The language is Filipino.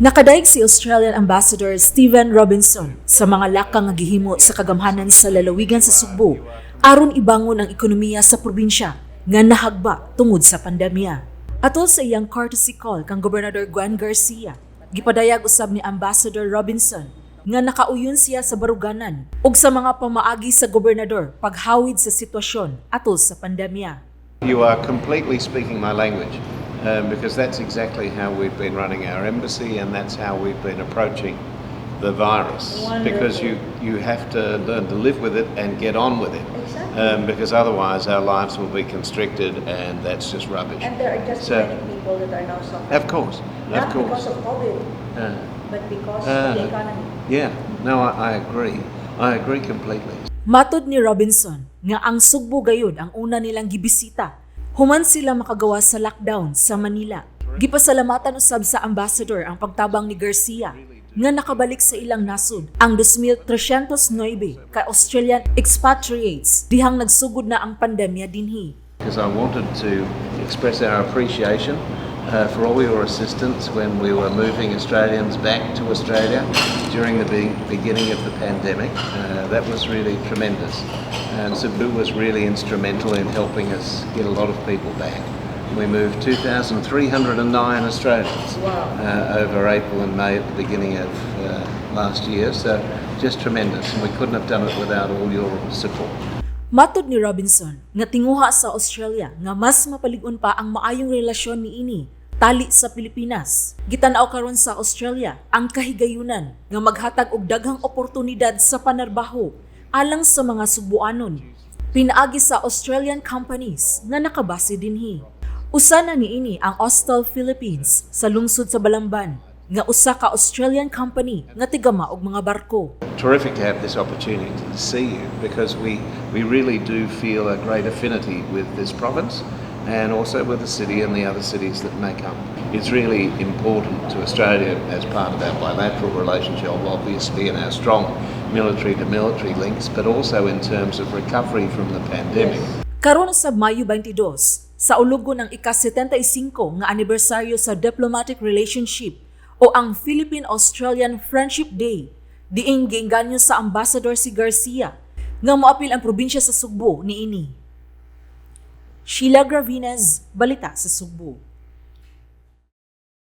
Nakadaig si Australian Ambassador Stephen Robinson sa mga lakang nga gihimo sa kagamhanan sa lalawigan sa Sugbo aron ibangon ang ekonomiya sa probinsya nga nahagba tungod sa pandemya. Atol sa iyang courtesy call kang Gobernador Juan Garcia, gipadayag usab ni Ambassador Robinson nga nakauyon siya sa baruganan ug sa mga pamaagi sa gobernador paghawid sa sitwasyon atol sa pandemya. You are completely speaking my language because that's exactly how we've been running our embassy and that's how we've been approaching the virus. Wonderful. Because you have to learn to live with it and get on with it. Exactly. Because otherwise our lives will be constricted and that's just rubbish. And there are just So- many people that are now suffering. Of course, Not of because course. of COVID, Uh, but because of the economy. yeah, no, I agree. I agree completely. Matod ni Robinson nga ang Sugbo gayud ang una nilang gibisita human sila makagawa sa lockdown sa Manila. Gipasalamatan usab sa ambassador ang pagtabang ni Garcia nga nakabalik sa ilang nasod ang 2,309 ka Australian expatriates dihang nagsugod na ang pandemya dinhi. Because I wanted to express our appreciation for all your assistance when we were moving Australians back to Australia during the beginning of the pandemic. That was really tremendous. And Cebu was really instrumental in helping us get a lot of people back. We moved 2,309 Australians over April and May at the beginning of last year. So just tremendous. And we couldn't have done it without all your support. Matod ni Robinson nga tinguha sa Australia nga mas mapalig-on pa ang maayong relasyon niini tali sa Pilipinas. Gitanaw karon sa Australia ang kahigayunan nga maghatag og daghang oportunidad sa panarbaho alang sa mga Sugboanon. Pinaagi sa Australian companies nga nakabase dinhi. Usa na niini ang Austal Philippines sa lungsod sa Balamban nga usa ka Australian company nga tigama og mga barko. Terrific to have this opportunity to see you because we really do feel a great affinity with this province and also with the city and the other cities that make up. It's really important to Australia as part of our bilateral relationship, obviously, and our strong military-to-military links, but also in terms of recovery from the pandemic. Karon sa Mayo 22, sa ulugon ng ika-75 nga anibersaryo sa diplomatic relationship o ang Philippine-Australian Friendship Day, diing giinganyo sa Ambassador si Garcia nga moapil ang probinsya sa Sugbo niini. Sheila Gravinez, Balita sa Sugbo.